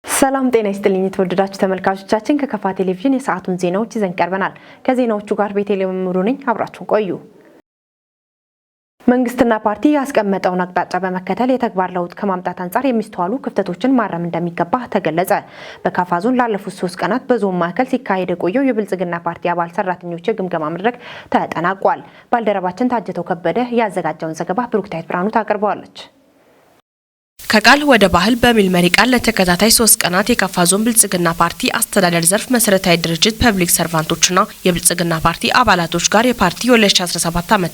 ሰላም ጤና ይስጥልኝ የተወደዳችሁ ተመልካቾቻችን ከከፋ ቴሌቪዥን የሰዓቱን ዜናዎች ይዘን ቀርበናል። ከዜናዎቹ ጋር ቤተልሔም ምሩ ነኝ። አብራችሁን ቆዩ። መንግስትና ፓርቲ ያስቀመጠውን አቅጣጫ በመከተል የተግባር ለውጥ ከማምጣት አንጻር የሚስተዋሉ ክፍተቶችን ማረም እንደሚገባ ተገለጸ። በካፋ ዞን ላለፉት 3 ቀናት በዞን ማዕከል ሲካሄድ የቆየው የብልጽግና ፓርቲ አባል ሰራተኞች የግምገማ መድረክ ተጠናቋል። ባልደረባችን ታጀተው ከበደ ያዘጋጀውን ዘገባ ብሩክታይት ብርሃኑ ታቀርበዋለች። ከቃል ወደ ባህል በሚል መሪ ቃል ለተከታታይ 3 ቀናት የካፋ ዞን ብልጽግና ፓርቲ አስተዳደር ዘርፍ መሰረታዊ ድርጅት ፐብሊክ ሰርቫንቶችና የብልጽግና ፓርቲ አባላቶች ጋር የፓርቲው 2017 ዓ.ም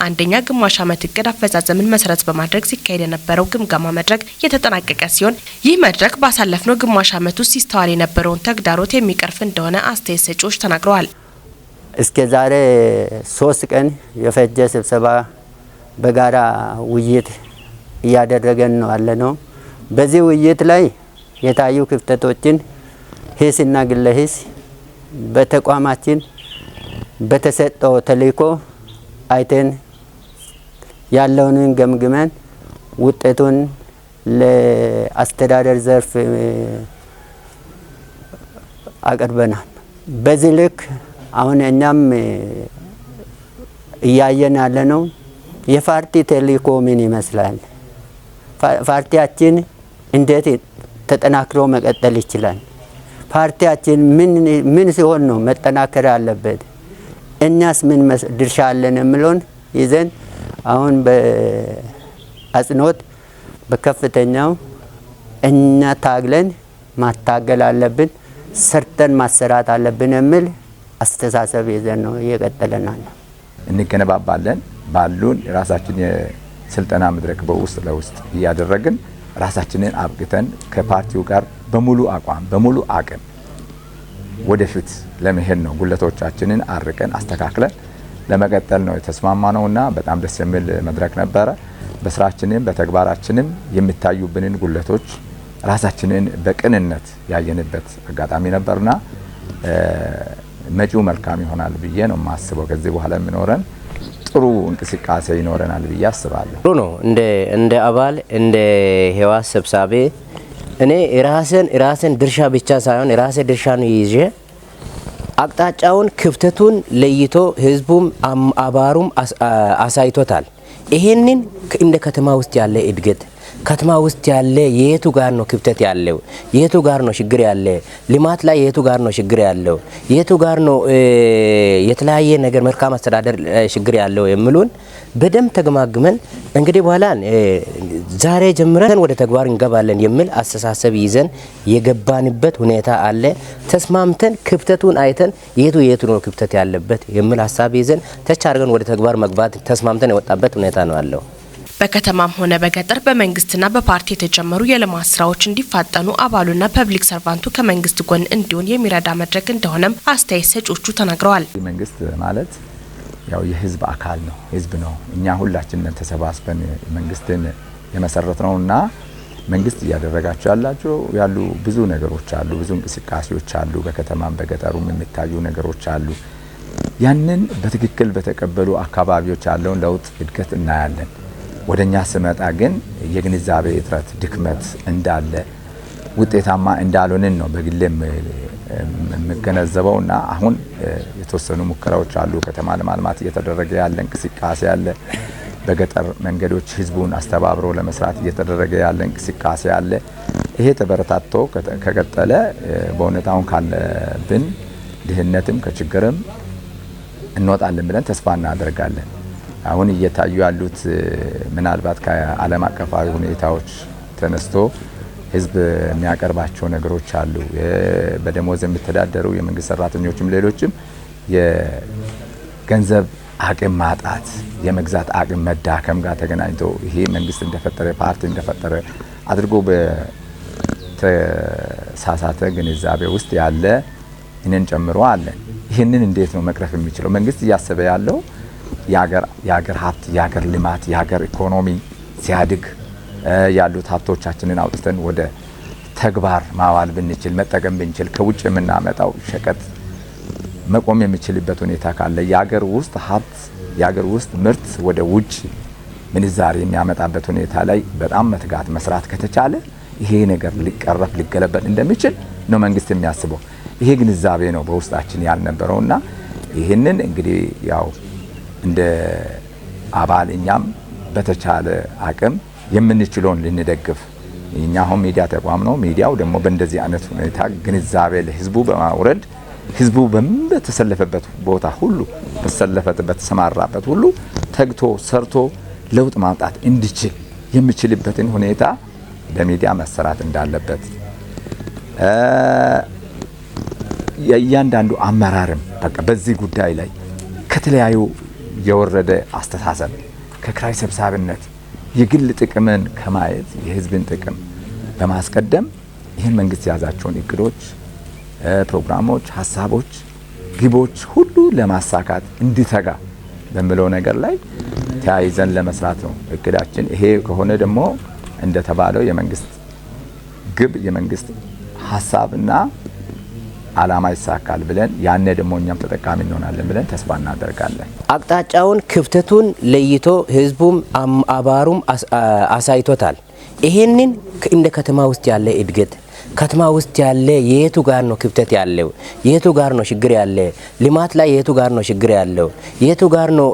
አንደኛ ግማሽ ዓመት እቅድ አፈጻጸምን መሰረት በማድረግ ሲካሄድ የነበረው ግምገማ መድረክ የተጠናቀቀ ሲሆን ይህ መድረክ ባሳለፍነው ግማሽ ዓመት ውስጥ ሲስተዋል የነበረውን ተግዳሮት የሚቀርፍ እንደሆነ አስተያየት ሰጪዎች ተናግረዋል። እስከ ዛሬ 3 ቀን የፈጀ ስብሰባ በጋራ ውይይት እያደረገን ነው ያለነው። በዚህ ውይይት ላይ የታዩ ክፍተቶችን ሂስና ግለ ሂስ በተቋማችን በተሰጠው ተልዕኮ አይተን ያለውን ገምግመን ውጤቱን ለአስተዳደር ዘርፍ አቀርበናል። በዚህ ልክ አሁን እኛም እያየን ያለነው የፓርቲ ተልዕኮ ምን ይመስላል፣ ፓርቲያችን እንዴት ተጠናክሮ መቀጠል ይችላል፣ ፓርቲያችን ምን ሲሆን ነው መጠናከር ያለበት፣ እኛስ ምን ድርሻ አለን የሚለውን ይዘን አሁን በአጽንኦት በከፍተኛው እኛ ታግለን ማታገል አለብን፣ ሰርተን ማሰራት አለብን የሚል አስተሳሰብ ይዘን ነው እየቀጠለናል። እንገነባባለን ባሉን ራሳችን ስልጠና መድረክ በውስጥ ለውስጥ እያደረግን ራሳችንን አብቅተን ከፓርቲው ጋር በሙሉ አቋም በሙሉ አቅም ወደፊት ለመሄድ ነው። ጉለቶቻችንን አርቀን አስተካክለን ለመቀጠል ነው የተስማማነውና በጣም ደስ የሚል መድረክ ነበረ። በስራችንም በተግባራችንም የሚታዩብንን ጉለቶች ራሳችንን በቅንነት ያየንበት አጋጣሚ ነበርና መጪው መልካም ይሆናል ብዬ ነው የማስበው። ከዚህ በኋላ የሚኖረን ጥሩ እንቅስቃሴ ይኖረናል ብዬ አስባለሁ። ጥሩ ነው። እንደ አባል እንደ ህዋስ ሰብሳቢ እኔ ራስን ድርሻ ብቻ ሳይሆን ራሴ ድርሻን ይዤ አቅጣጫውን ክፍተቱን ለይቶ ህዝቡም አባሩም አሳይቶታል። ይሄንን እንደ ከተማ ውስጥ ያለ እድገት ከተማ ውስጥ ያለ የቱ ጋር ነው ክፍተት ያለው፣ የቱ ጋር ነው ችግር ያለ፣ ልማት ላይ የቱ ጋር ነው ችግር ያለው፣ የቱ ጋር ነው የተለያየ ነገር መልካም አስተዳደር ችግር ያለው የሚሉን በደም ተገማግመን እንግዲህ በኋላ ዛሬ ጀምረን ወደ ተግባር እንገባለን የሚል አስተሳሰብ ይዘን የገባንበት ሁኔታ አለ። ተስማምተን ክፍተቱን አይተን የቱ ነው ክፍተት ያለበት የሚል ሐሳብ ይዘን ተቻርገን ወደ ተግባር መግባት ተስማምተን የወጣበት ሁኔታ ነው ያለው። በከተማም ሆነ በገጠር በመንግስትና በፓርቲ የተጀመሩ የልማት ስራዎች እንዲፋጠኑ አባሉና ፐብሊክ ሰርቫንቱ ከመንግስት ጎን እንዲሆን የሚረዳ መድረክ እንደሆነም አስተያየት ሰጪዎቹ ተናግረዋል። መንግስት ማለት ያው የህዝብ አካል ነው፣ ህዝብ ነው። እኛ ሁላችንን ተሰባስበን መንግስትን የመሰረት ነውና መንግስት እያደረጋቸው ያሉ ብዙ ነገሮች አሉ፣ ብዙ እንቅስቃሴዎች አሉ። በከተማም በገጠሩም የሚታዩ ነገሮች አሉ። ያንን በትክክል በተቀበሉ አካባቢዎች ያለውን ለውጥ እድገት እናያለን። ወደኛ ስመጣ ግን የግንዛቤ እጥረት ድክመት እንዳለ ውጤታማ እንዳልሆንን ነው በግሌም የምገነዘበውና አሁን የተወሰኑ ሙከራዎች አሉ። ከተማ ለማልማት እየተደረገ ያለ እንቅስቃሴ አለ። በገጠር መንገዶች ህዝቡን አስተባብሮ ለመስራት እየተደረገ ያለ እንቅስቃሴ አለ። ይሄ ተበረታቶ ከቀጠለ በእውነት አሁን ካለብን ድህነትም ከችግርም እንወጣለን ብለን ተስፋ እናደርጋለን። አሁን እየታዩ ያሉት ምናልባት ከዓለም አቀፋዊ ሁኔታዎች ተነስቶ ህዝብ የሚያቀርባቸው ነገሮች አሉ። በደሞዝ የሚተዳደሩ የመንግስት ሰራተኞችም ሌሎችም የገንዘብ አቅም ማጣት፣ የመግዛት አቅም መዳከም ጋር ተገናኝቶ ይሄ መንግስት እንደፈጠረ ፓርቲ እንደፈጠረ አድርጎ በተሳሳተ ግንዛቤ ውስጥ ያለ እኔን ጨምሮ አለ። ይህንን እንዴት ነው መቅረፍ የሚችለው? መንግስት እያሰበ ያለው የሀገር ሀብት፣ የሀገር ልማት፣ የሀገር ኢኮኖሚ ሲያድግ ያሉት ሀብቶቻችንን አውጥተን ወደ ተግባር ማዋል ብንችል መጠቀም ብንችል ከውጭ የምናመጣው ሸቀጥ መቆም የሚችልበት ሁኔታ ካለ የሀገር ውስጥ ሀብት የሀገር ውስጥ ምርት ወደ ውጭ ምንዛሬ የሚያመጣበት ሁኔታ ላይ በጣም መትጋት መስራት ከተቻለ ይሄ ነገር ሊቀረፍ ሊገለበጥ እንደሚችል ነው መንግስት የሚያስበው። ይሄ ግንዛቤ ነው በውስጣችን ያልነበረውና ይሄንን እንግዲህ ያው እንደ አባል እኛም በተቻለ አቅም የምንችለውን ልንደግፍ እኛ አሁን ሚዲያ ተቋም ነው። ሚዲያው ደግሞ በእንደዚህ አይነት ሁኔታ ግንዛቤ ለህዝቡ በማውረድ ህዝቡ በተሰለፈበት ቦታ ሁሉ በተሰማራበት ሁሉ ተግቶ ሰርቶ ለውጥ ማምጣት እንዲችል የሚችልበትን ሁኔታ በሚዲያ መሰራት እንዳለበት የእያንዳንዱ አመራርም በቃ በዚህ ጉዳይ ላይ ከተለያዩ የወረደ አስተሳሰብ ከክራይ ሰብሳቢነት የግል ጥቅምን ከማየት የህዝብን ጥቅም በማስቀደም ይህን መንግስት ያዛቸውን እቅዶች፣ ፕሮግራሞች፣ ሀሳቦች፣ ግቦች ሁሉ ለማሳካት እንዲተጋ በሚለው ነገር ላይ ተያይዘን ለመስራት ነው እቅዳችን። ይሄ ከሆነ ደግሞ እንደተባለው የመንግስት ግብ የመንግስት ሀሳብና አላማ ይሳካል ብለን ያኔ ደግሞ እኛም ተጠቃሚ እንሆናለን ብለን ተስፋ እናደርጋለን። አቅጣጫውን ክፍተቱን ለይቶ ህዝቡም አባሩም አሳይቶታል። ይሄንን እንደ ከተማ ውስጥ ያለ እድገት ከተማ ውስጥ ያለ የቱ ጋር ነው ክፍተት ያለው፣ የቱ ጋር ነው ችግር ያለ፣ ልማት ላይ የቱ ጋር ነው ችግር ያለው፣ የቱ ጋር ነው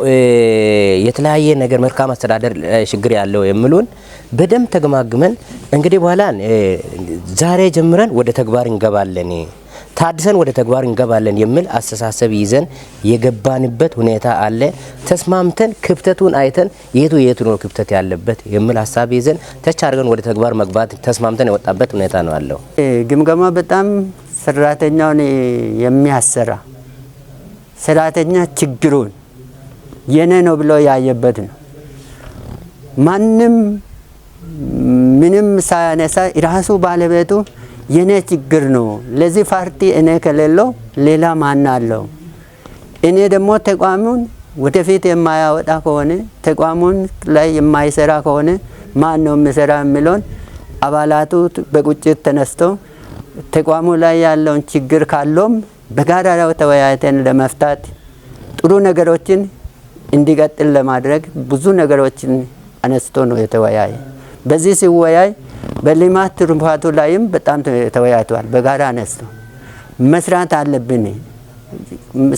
የተለያየ ነገር መልካም አስተዳደር ችግር ያለው የሚሉን በደም ተገማግመን እንግዲህ በኋላ ዛሬ ጀምረን ወደ ተግባር እንገባለን ታድሰን ወደ ተግባር እንገባለን የሚል አስተሳሰብ ይዘን የገባንበት ሁኔታ አለ። ተስማምተን ክፍተቱን አይተን የቱ ነው ክፍተት ያለበት የሚል ሐሳብ ይዘን ተቻርገን ወደ ተግባር መግባት ተስማምተን የወጣበት ሁኔታ ነው አለው። ግምገማ በጣም ሰራተኛውን የሚያሰራ ሰራተኛ ችግሩን የኔ ነው ብሎ ያየበት ነው። ማንም ምንም ሳያነሳ ራሱ ባለቤቱ የኔ ችግር ነው፣ ለዚህ ፓርቲ እኔ ከሌለው ሌላ ማን አለው? እኔ ደግሞ ተቋሙን ወደፊት የማያወጣ ከሆነ ተቋሙን ላይ የማይሰራ ከሆነ ማን ነው የሚሰራ የሚለውን አባላቱ በቁጭት ተነስቶ ተቋሙ ላይ ያለውን ችግር ካለም በጋራ ተወያይተን ለመፍታት ጥሩ ነገሮችን እንዲቀጥል ለማድረግ ብዙ ነገሮችን አነስቶ ነው የተወያየ። በዚህ ሲወያይ በልማት ትሩፋቱ ላይም በጣም ተወያይቷል። በጋራ አነስቶ መስራት አለብን።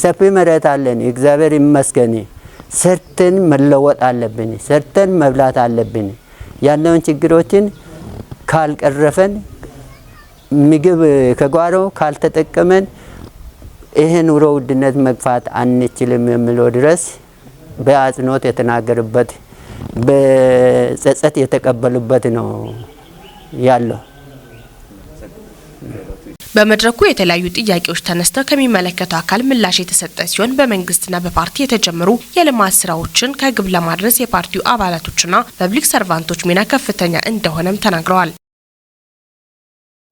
ሰፊ መሬት አለን፣ እግዚአብሔር ይመስገን። ሰርተን መለወጥ አለብን፣ ሰርተን መብላት አለብን። ያለውን ችግሮችን ካልቀረፈን ምግብ ከጓሮ ካልተጠቀመን ይሄ ኑሮ ውድነት መግፋት አንችልም የሚለው ድረስ በአጽንኦት የተናገሩበት በጸጸት የተቀበሉበት ነው ያለው። በመድረኩ የተለያዩ ጥያቄዎች ተነስተው ከሚመለከተው አካል ምላሽ የተሰጠ ሲሆን በመንግስትና በፓርቲ የተጀመሩ የልማት ስራዎችን ከግብ ለማድረስ የፓርቲው አባላቶችና ፐብሊክ ሰርቫንቶች ሚና ከፍተኛ እንደሆነም ተናግረዋል።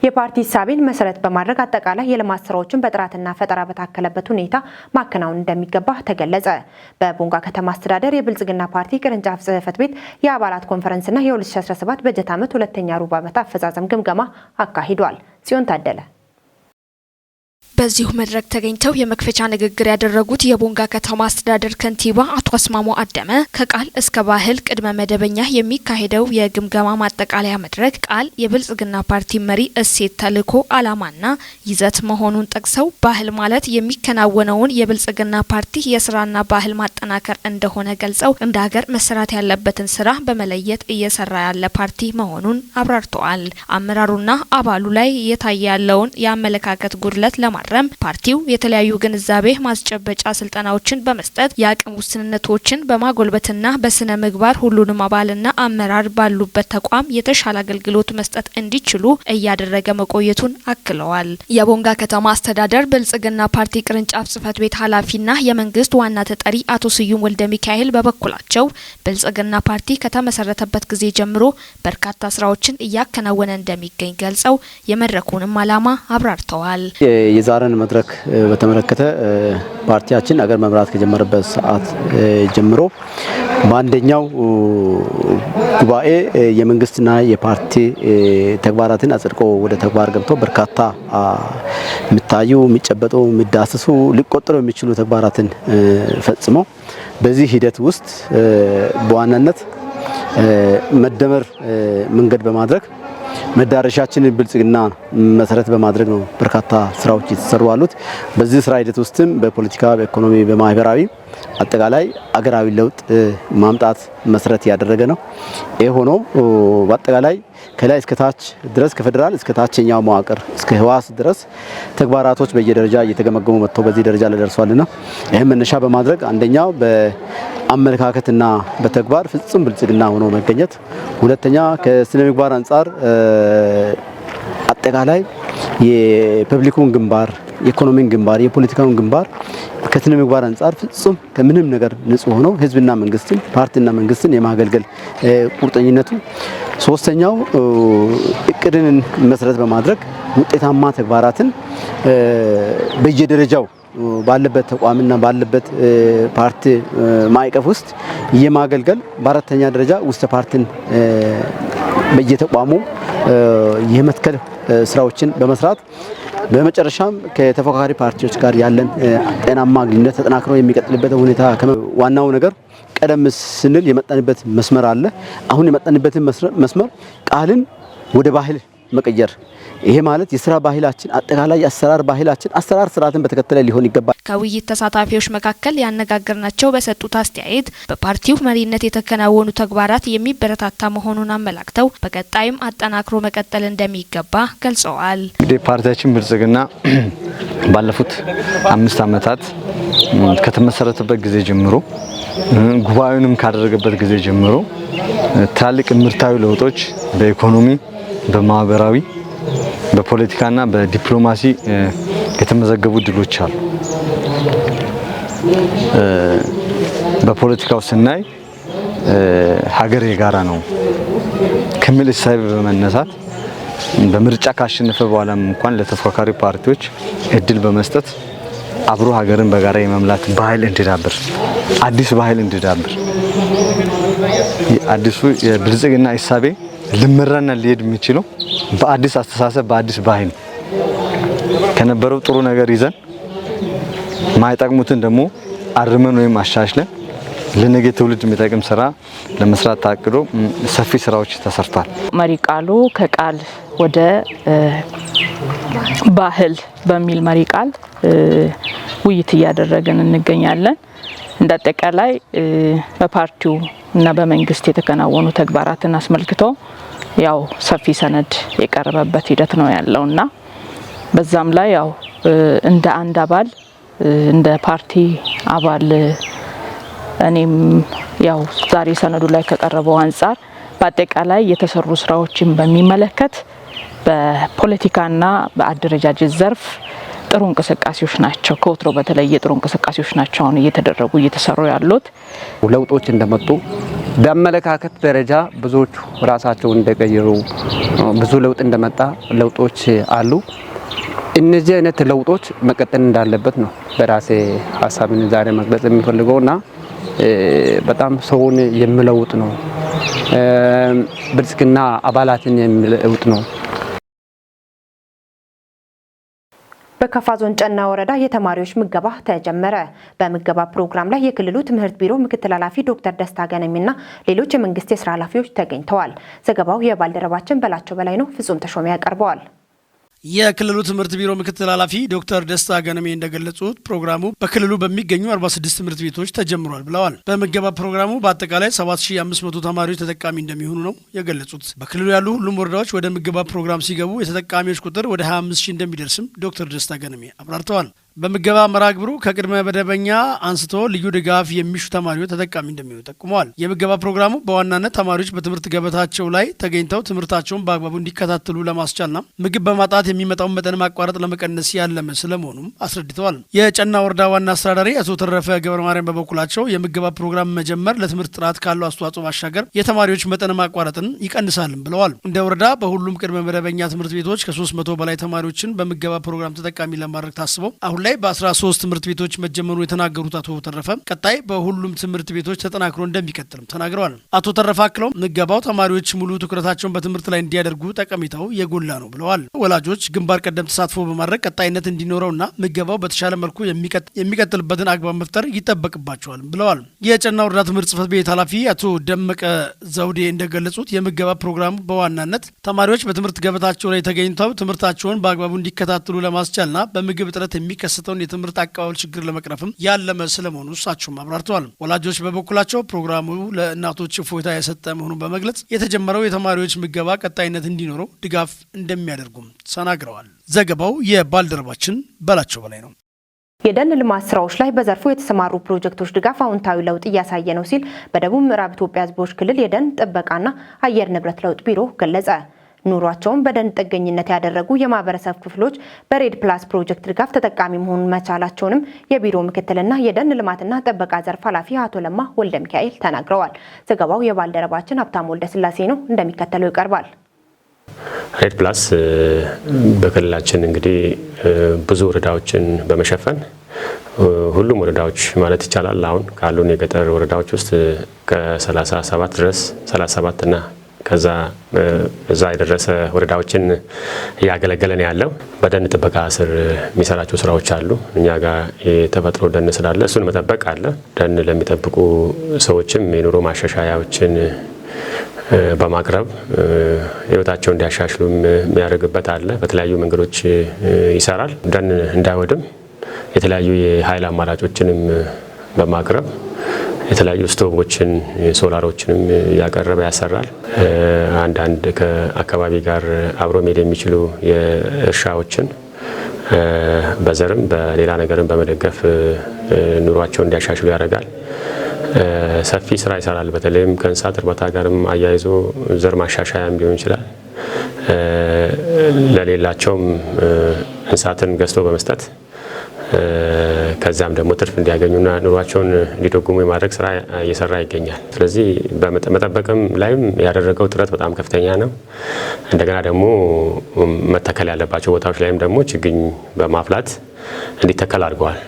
የፓርቲ እሳቤን መሰረት በማድረግ አጠቃላይ የልማት ስራዎችን በጥራትና ፈጠራ በታከለበት ሁኔታ ማከናወን እንደሚገባ ተገለጸ። በቦንጋ ከተማ አስተዳደር የብልጽግና ፓርቲ ቅርንጫፍ ጽህፈት ቤት የአባላት ኮንፈረንስና የ2017 በጀት ዓመት ሁለተኛ ሩብ ዓመት አፈጻጸም ግምገማ አካሂዷል። ጽዮን ታደለ በዚሁ መድረክ ተገኝተው የመክፈቻ ንግግር ያደረጉት የቦንጋ ከተማ አስተዳደር ከንቲባ አቶ አስማሙ አደመ ከቃል እስከ ባህል ቅድመ መደበኛ የሚካሄደው የግምገማ ማጠቃለያ መድረክ ቃል የብልጽግና ፓርቲ መሪ እሴት፣ ተልዕኮ፣ ዓላማና ይዘት መሆኑን ጠቅሰው ባህል ማለት የሚከናወነውን የብልጽግና ፓርቲ የስራና ባህል ማጠናከር እንደሆነ ገልጸው እንደ ሀገር መሰራት ያለበትን ስራ በመለየት እየሰራ ያለ ፓርቲ መሆኑን አብራርተዋል። አመራሩና አባሉ ላይ እየታየ ያለውን የአመለካከት ጉድለት ለማድረግ ፓርቲው የተለያዩ ግንዛቤ ማስጨበጫ ስልጠናዎችን በመስጠት የአቅም ውስንነቶችን በማጎልበትና በስነ ምግባር ሁሉንም አባልና አመራር ባሉበት ተቋም የተሻለ አገልግሎት መስጠት እንዲችሉ እያደረገ መቆየቱን አክለዋል። የቦንጋ ከተማ አስተዳደር ብልጽግና ፓርቲ ቅርንጫፍ ጽህፈት ቤት ኃላፊና የመንግስት ዋና ተጠሪ አቶ ስዩም ወልደ ሚካኤል በበኩላቸው ብልጽግና ፓርቲ ከተመሰረተበት ጊዜ ጀምሮ በርካታ ስራዎችን እያከናወነ እንደሚገኝ ገልጸው የመድረኩንም ዓላማ አብራርተዋል። የዛሬን መድረክ በተመለከተ ፓርቲያችን አገር መምራት ከጀመረበት ሰዓት ጀምሮ በአንደኛው ጉባኤ የመንግስትና የፓርቲ ተግባራትን አጽድቆ ወደ ተግባር ገብቶ በርካታ የሚታዩ የሚጨበጡ የሚዳስሱ ሊቆጠሩ የሚችሉ ተግባራትን ፈጽሞ በዚህ ሂደት ውስጥ በዋናነት መደመር መንገድ በማድረግ መዳረሻችንን ብልጽግና መሰረት በማድረግ ነው በርካታ ስራዎች እየተሰሩ ያሉት። በዚህ ስራ ሂደት ውስጥም በፖለቲካ፣ በኢኮኖሚ፣ በማህበራዊ አጠቃላይ አገራዊ ለውጥ ማምጣት መሰረት ያደረገ ነው። ይሄ ሆኖ በአጠቃላይ ከላይ እስከ ታች ድረስ ከፌደራል እስከ ታችኛው መዋቅር እስከ ህዋስ ድረስ ተግባራቶች በየደረጃ እየተገመገሙ መጥተው በዚህ ደረጃ ላይ ደርሷልና ይሄን መነሻ በማድረግ አንደኛው በአመለካከትና በተግባር ፍጹም ብልጽግና ሆኖ መገኘት፣ ሁለተኛ ከስነ ምግባር አንጻር አጠቃላይ የፐብሊኩን ግንባር፣ የኢኮኖሚን ግንባር፣ የፖለቲካውን ግንባር ከስነ ምግባር አንጻር ፍጹም ከምንም ነገር ንጹህ ሆኖ ህዝብና መንግስትን ፓርቲና መንግስትን የማገልገል ቁርጠኝነቱ፣ ሶስተኛው እቅድን መሰረት በማድረግ ውጤታማ ተግባራትን በየደረጃው ባለበት ተቋምና ባለበት ፓርቲ ማዕቀፍ ውስጥ የማገልገል፣ በአራተኛ ደረጃ ውስጥ ፓርቲን በየተቋሙ የመትከል ስራዎችን በመስራት በመጨረሻም ከተፎካካሪ ፓርቲዎች ጋር ያለን ጤናማ ግንኙነት ተጠናክሮ የሚቀጥልበት ሁኔታ ዋናው ነገር ቀደም ስንል የመጣንበት መስመር አለ። አሁን የመጣንበትን መስመር ቃልን ወደ ባህል መቀየር፣ ይሄ ማለት የስራ ባህላችን አጠቃላይ የአሰራር ባህላችን አሰራር ስርዓትን በተከተለ ሊሆን ይገባል። ከውይይት ተሳታፊዎች መካከል ያነጋገርናቸው በሰጡት አስተያየት በፓርቲው መሪነት የተከናወኑ ተግባራት የሚበረታታ መሆኑን አመላክተው በቀጣይም አጠናክሮ መቀጠል እንደሚገባ ገልጸዋል። እንግዲህ ፓርቲያችን ብልጽግና ባለፉት 5 ዓመታት ከተመሰረተበት ጊዜ ጀምሮ ጉባኤውንም ካደረገበት ጊዜ ጀምሮ ትላልቅ ምርታዊ ለውጦች በኢኮኖሚ፣ በማህበራዊ፣ በፖለቲካና በዲፕሎማሲ የተመዘገቡ ድሎች አሉ። በፖለቲካው ስናይ ሀገር የጋራ ነው ከሚል እሳቤ በመነሳት በምርጫ ካሸነፈ በኋላም እንኳን ለተፎካካሪ ፓርቲዎች እድል በመስጠት አብሮ ሀገርን በጋራ የመምላት ባህል እንዲዳብር፣ አዲስ ባህል እንዲዳብር፣ አዲሱ የብልጽግና እሳቤ ልምራና ሊሄድ የሚችለው በአዲስ አስተሳሰብ በአዲስ ባህል ከነበረው ጥሩ ነገር ይዘን ማይጠቅሙትን ደግሞ አርመን ወይም አሻሽለን ለነገ ትውልድ የሚጠቅም ስራ ለመስራት ታቅዶ ሰፊ ስራዎች ተሰርቷል። መሪ ቃሉ ከቃል ወደ ባህል በሚል መሪ ቃል ውይይት እያደረግን እንገኛለን። እንዳጠቃላይ በፓርቲው እና በመንግስት የተከናወኑ ተግባራትን አስመልክቶ ያው ሰፊ ሰነድ የቀረበበት ሂደት ነው ያለውና በዛም ላይ ያው እንደ አንድ አባል እንደ ፓርቲ አባል እኔም ያው ዛሬ ሰነዱ ላይ ከቀረበው አንጻር በአጠቃላይ የተሰሩ ስራዎችን በሚመለከት በፖለቲካና በአደረጃጀት ዘርፍ ጥሩ እንቅስቃሴዎች ናቸው። ከወትሮ በተለየ ጥሩ እንቅስቃሴዎች ናቸው አሁን እየተደረጉ እየተሰሩ ያሉት። ለውጦች እንደመጡ በአመለካከት ደረጃ ብዙዎቹ ራሳቸውን እንደቀየሩ ብዙ ለውጥ እንደመጣ ለውጦች አሉ። እነዚህ አይነት ለውጦች መቀጠል እንዳለበት ነው በራሴ ሀሳብን ዛሬ መግለጽ የሚፈልገውና በጣም ሰውን የሚለውጥ ነው። ብልጽግና አባላትን የሚለውጥ ነው። በካፋ ዞን ጨና ወረዳ የተማሪዎች ምገባ ተጀመረ። በምገባ ፕሮግራም ላይ የክልሉ ትምህርት ቢሮ ምክትል ኃላፊ ዶክተር ደስታ ገነሚና ሌሎች የመንግስት የስራ ኃላፊዎች ተገኝተዋል። ዘገባው የባልደረባችን በላቸው በላይ ነው። ፍጹም ተሾመ ያቀርበዋል። የክልሉ ትምህርት ቢሮ ምክትል ኃላፊ ዶክተር ደስታ ገነሜ እንደገለጹት ፕሮግራሙ በክልሉ በሚገኙ 46 ትምህርት ቤቶች ተጀምሯል ብለዋል። በምገባ ፕሮግራሙ በአጠቃላይ 7500 ተማሪዎች ተጠቃሚ እንደሚሆኑ ነው የገለጹት። በክልሉ ያሉ ሁሉም ወረዳዎች ወደ ምገባ ፕሮግራም ሲገቡ የተጠቃሚዎች ቁጥር ወደ 25000 እንደሚደርስም ዶክተር ደስታ ገነሜ አብራርተዋል። በምገባ መርሃ ግብሩ ከቅድመ መደበኛ አንስቶ ልዩ ድጋፍ የሚሹ ተማሪዎች ተጠቃሚ እንደሚሆኑ ጠቁመዋል። የምገባ ፕሮግራሙ በዋናነት ተማሪዎች በትምህርት ገበታቸው ላይ ተገኝተው ትምህርታቸውን በአግባቡ እንዲከታተሉ ለማስቻልና ምግብ በማጣት የሚመጣውን መጠን ማቋረጥ ለመቀነስ ያለመ ስለመሆኑም አስረድተዋል። የጨና ወረዳ ዋና አስተዳዳሪ አቶ ተረፈ ገብረ ማርያም በበኩላቸው የምገባ ፕሮግራም መጀመር ለትምህርት ጥራት ካለው አስተዋጽኦ ባሻገር የተማሪዎች መጠን ማቋረጥን ይቀንሳልም ብለዋል። እንደ ወረዳ በሁሉም ቅድመ መደበኛ ትምህርት ቤቶች ከ300 በላይ ተማሪዎችን በምገባ ፕሮግራም ተጠቃሚ ለማድረግ ታስበው አሁን አሁን ላይ በ13 ትምህርት ቤቶች መጀመሩ የተናገሩት አቶ ተረፈ ቀጣይ በሁሉም ትምህርት ቤቶች ተጠናክሮ እንደሚቀጥልም ተናግረዋል። አቶ ተረፈ አክለው ምገባው ተማሪዎች ሙሉ ትኩረታቸውን በትምህርት ላይ እንዲያደርጉ ጠቀሜታው የጎላ ነው ብለዋል። ወላጆች ግንባር ቀደም ተሳትፎ በማድረግ ቀጣይነት እንዲኖረውና ምገባው በተሻለ መልኩ የሚቀጥልበትን አግባብ መፍጠር ይጠበቅባቸዋል ብለዋል። የጨና ወረዳ ትምህርት ጽሕፈት ቤት ኃላፊ አቶ ደመቀ ዘውዴ እንደገለጹት የምገባ ፕሮግራሙ በዋናነት ተማሪዎች በትምህርት ገበታቸው ላይ ተገኝተው ትምህርታቸውን በአግባቡ እንዲከታተሉ ለማስቻልና በምግብ እጥረት የሚከሰተውን የትምህርት አቀባበል ችግር ለመቅረፍም ያለመ ስለመሆኑ እሳቸውም አብራርተዋል። ወላጆች በበኩላቸው ፕሮግራሙ ለእናቶች እፎይታ የሰጠ መሆኑን በመግለጽ የተጀመረው የተማሪዎች ምገባ ቀጣይነት እንዲኖረው ድጋፍ እንደሚያደርጉም ተናግረዋል። ዘገባው የባልደረባችን በላቸው በላይ ነው። የደን ልማት ስራዎች ላይ በዘርፉ የተሰማሩ ፕሮጀክቶች ድጋፍ አዎንታዊ ለውጥ እያሳየ ነው ሲል በደቡብ ምዕራብ ኢትዮጵያ ሕዝቦች ክልል የደን ጥበቃና አየር ንብረት ለውጥ ቢሮ ገለጸ። ኑሯቸውን በደን ጥገኝነት ያደረጉ የማህበረሰብ ክፍሎች በሬድ ፕላስ ፕሮጀክት ድጋፍ ተጠቃሚ መሆን መቻላቸውንም የቢሮ ምክትልና የደን ልማትና ጥበቃ ዘርፍ ኃላፊ አቶ ለማ ወልደ ሚካኤል ተናግረዋል። ዘገባው የባልደረባችን ሀብታም ወልደ ስላሴ ነው፣ እንደሚከተለው ይቀርባል። ሬድ ፕላስ በክልላችን እንግዲህ ብዙ ወረዳዎችን በመሸፈን ሁሉም ወረዳዎች ማለት ይቻላል አሁን ካሉን የገጠር ወረዳዎች ውስጥ ከ37 ድረስ 37 እና ከዛ የደረሰ ወረዳዎችን እያገለገለን ያለው በደን ጥበቃ ስር የሚሰራቸው ስራዎች አሉ። እኛ ጋር የተፈጥሮ ደን ስላለ እሱን መጠበቅ አለ። ደን ለሚጠብቁ ሰዎችም የኑሮ ማሻሻያዎችን በማቅረብ ህይወታቸውን እንዲያሻሽሉ የሚያደርግበት አለ። በተለያዩ መንገዶች ይሰራል። ደን እንዳይወድም የተለያዩ የኃይል አማራጮችንም በማቅረብ የተለያዩ ስቶቮችን ሶላሮችንም ያቀረበ ያሰራል። አንዳንድ ከአካባቢ ጋር አብሮ መሄድ የሚችሉ የእርሻዎችን በዘርም በሌላ ነገርም በመደገፍ ኑሯቸውን እንዲያሻሽሉ ያደርጋል። ሰፊ ስራ ይሰራል። በተለይም ከእንስሳት እርባታ ጋርም አያይዞ ዘር ማሻሻያም ሊሆን ይችላል። ለሌላቸውም እንስሳትን ገዝቶ በመስጠት ከዛም ደግሞ ትርፍ እንዲያገኙና ኑሯቸውን እንዲደጉሙ የማድረግ ስራ እየሰራ ይገኛል። ስለዚህ በመጠበቅም ላይም ያደረገው ጥረት በጣም ከፍተኛ ነው። እንደገና ደግሞ መተከል ያለባቸው ቦታዎች ላይም ደግሞ ችግኝ በማፍላት እንዲተከል አድርገዋል።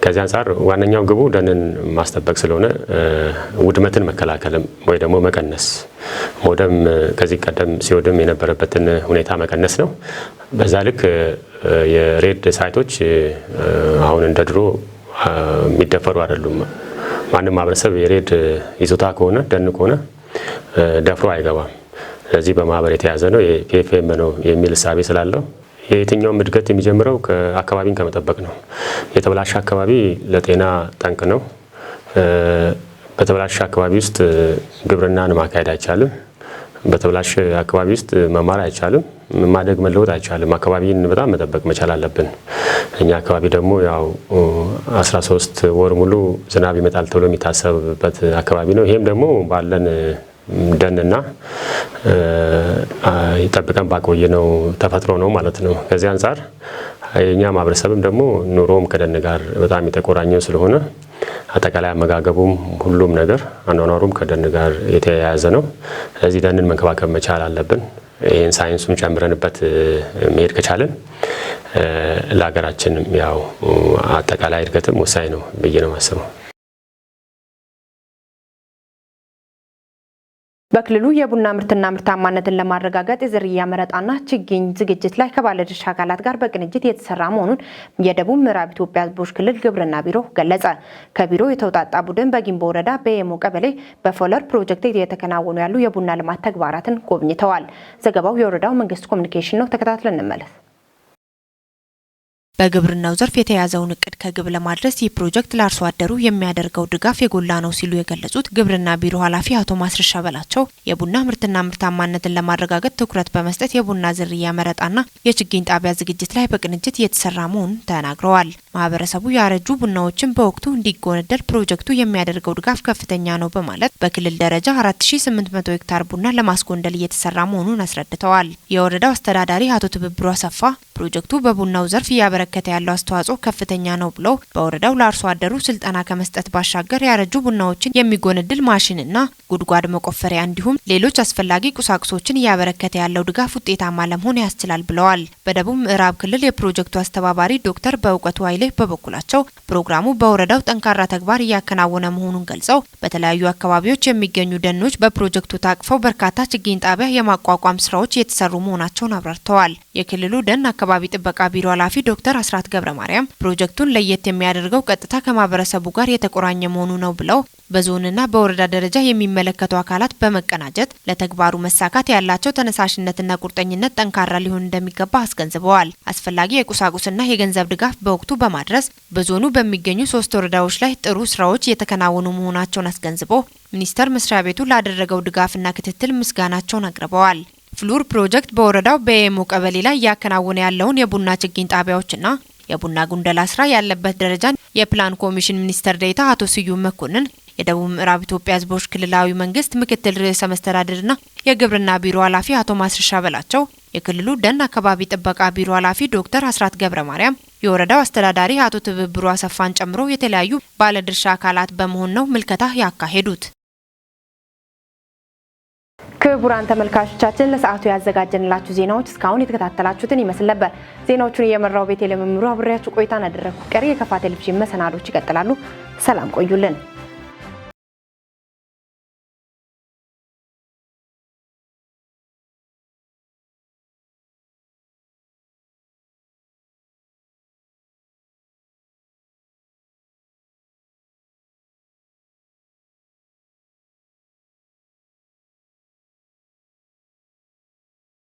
ከዚህ አንጻር ዋነኛው ግቡ ደንን ማስጠበቅ ስለሆነ ውድመትን መከላከልም ወይ ደግሞ መቀነስ ሞደም ከዚህ ቀደም ሲወድም የነበረበትን ሁኔታ መቀነስ ነው። በዛ ልክ የሬድ ሳይቶች አሁን እንደ ድሮ የሚደፈሩ አይደሉም። ማንም ማህበረሰብ የሬድ ይዞታ ከሆነ ደን ከሆነ ደፍሮ አይገባም። ስለዚህ በማህበር የተያዘ ነው የፒኤፍኤም ነው የሚል እሳቤ ስላለው የትኛውም እድገት የሚጀምረው ከአካባቢን ከመጠበቅ ነው። የተበላሸ አካባቢ ለጤና ጠንቅ ነው። በተበላሸ አካባቢ ውስጥ ግብርናን ማካሄድ አይቻልም። በተበላሸ አካባቢ ውስጥ መማር አይቻልም። ማደግ መለወጥ አይቻልም። አካባቢን በጣም መጠበቅ መቻል አለብን። እኛ አካባቢ ደግሞ ያው 13 ወር ሙሉ ዝናብ ይመጣል ተብሎ የሚታሰብበት አካባቢ ነው። ይሄም ደግሞ ባለን ደንና ይጠብቀን ባቆየነው ተፈጥሮ ነው ማለት ነው። ከዚህ አንጻር የኛ ማህበረሰብም ደግሞ ኑሮም ከደን ጋር በጣም የተቆራኘ ስለሆነ አጠቃላይ አመጋገቡም ሁሉም ነገር አኗኗሩም ከደን ጋር የተያያዘ ነው። ስለዚህ ደንን መንከባከብ መቻል አለብን። ይህን ሳይንሱን ጨምረንበት መሄድ ከቻለን ለሀገራችን ያው አጠቃላይ እድገትም ወሳኝ ነው ብዬ ነው የማስበው። በክልሉ የቡና ምርትና ምርታማነትን ለማረጋገጥ የዝርያ መረጣና ችግኝ ዝግጅት ላይ ከባለድርሻ አካላት ጋር በቅንጅት የተሰራ መሆኑን የደቡብ ምዕራብ ኢትዮጵያ ሕዝቦች ክልል ግብርና ቢሮ ገለጸ። ከቢሮ የተውጣጣ ቡድን በጊምቦ ወረዳ በየሞ ቀበሌ በፎለር ፕሮጀክት እየተከናወኑ ያሉ የቡና ልማት ተግባራትን ጎብኝተዋል። ዘገባው የወረዳው መንግስት ኮሚኒኬሽን ነው። ተከታትለን እንመለስ። በግብርናው ዘርፍ የተያዘውን እቅድ ከግብ ለማድረስ ይህ ፕሮጀክት ለአርሶ አደሩ የሚያደርገው ድጋፍ የጎላ ነው ሲሉ የገለጹት ግብርና ቢሮ ኃላፊ አቶ ማስረሻ በላቸው የቡና ምርትና ምርታማነትን ለማረጋገጥ ትኩረት በመስጠት የቡና ዝርያ መረጣና የችግኝ ጣቢያ ዝግጅት ላይ በቅንጅት እየተሰራ መሆኑን ተናግረዋል። ማህበረሰቡ ያረጁ ቡናዎችን በወቅቱ እንዲጎነደል ፕሮጀክቱ የሚያደርገው ድጋፍ ከፍተኛ ነው በማለት በክልል ደረጃ 4800 ሄክታር ቡና ለማስጎንደል እየተሰራ መሆኑን አስረድተዋል። የወረዳው አስተዳዳሪ አቶ ትብብሩ አሰፋ ፕሮጀክቱ በቡናው ዘርፍ እያበረከተ እያበረከተ ያለው አስተዋጽኦ ከፍተኛ ነው ብለው በወረዳው ለአርሶ አደሩ ስልጠና ከመስጠት ባሻገር ያረጁ ቡናዎችን የሚጎነድል ማሽንና ጉድጓድ መቆፈሪያ እንዲሁም ሌሎች አስፈላጊ ቁሳቁሶችን እያበረከተ ያለው ድጋፍ ውጤታማ ለመሆን ያስችላል ብለዋል። በደቡብ ምዕራብ ክልል የፕሮጀክቱ አስተባባሪ ዶክተር በእውቀቱ ኃይሌ በበኩላቸው ፕሮግራሙ በወረዳው ጠንካራ ተግባር እያከናወነ መሆኑን ገልጸው በተለያዩ አካባቢዎች የሚገኙ ደኖች በፕሮጀክቱ ታቅፈው በርካታ ችግኝ ጣቢያ የማቋቋም ስራዎች የተሰሩ መሆናቸውን አብራርተዋል። የክልሉ ደን አካባቢ ጥበቃ ቢሮ ኃላፊ ዶክተር አስራት ገብረማርያም ፕሮጀክቱን ለየት የሚያደርገው ቀጥታ ከማህበረሰቡ ጋር የተቆራኘ መሆኑ ነው ብለው በዞንና በወረዳ ደረጃ የሚመለከቱ አካላት በመቀናጀት ለተግባሩ መሳካት ያላቸው ተነሳሽነትና ቁርጠኝነት ጠንካራ ሊሆን እንደሚገባ አስገንዝበዋል። አስፈላጊ የቁሳቁስና የገንዘብ ድጋፍ በወቅቱ በማድረስ በዞኑ በሚገኙ 3 ወረዳዎች ላይ ጥሩ ስራዎች የተከናወኑ መሆናቸውን አስገንዝቦ ሚኒስቴር መስሪያ ቤቱ ላደረገው ድጋፍና ክትትል ምስጋናቸውን አቅርበዋል። ፍሉር ፕሮጀክት በወረዳው በየሞ ቀበሌ ላይ እያከናወነ ያለውን የቡና ችግኝ ጣቢያዎችና የቡና ጉንደላ ስራ ያለበት ደረጃን የፕላን ኮሚሽን ሚኒስትር ዴኤታ አቶ ስዩም መኮንን፣ የደቡብ ምዕራብ ኢትዮጵያ ህዝቦች ክልላዊ መንግስት ምክትል ርዕሰ መስተዳድርና የግብርና ቢሮ ኃላፊ አቶ ማስረሻ በላቸው፣ የክልሉ ደን አካባቢ ጥበቃ ቢሮ ኃላፊ ዶክተር አስራት ገብረማርያም፣ የወረዳው አስተዳዳሪ አቶ ትብብሩ አሰፋን ጨምሮ የተለያዩ ባለድርሻ አካላት በመሆን ነው ምልከታ ያካሄዱት። ክቡራን ተመልካቾቻችን ለሰዓቱ ያዘጋጀንላችሁ ዜናዎች እስካሁን የተከታተላችሁትን ይመስል ነበር። ዜናዎቹን እየመራው ቤቴ ለመምሩ አብሬያችሁ ቆይታን አደረኩ። ቀሪ የከፋ ቴሌቪዥን መሰናዶች ይቀጥላሉ። ሰላም ቆዩልን።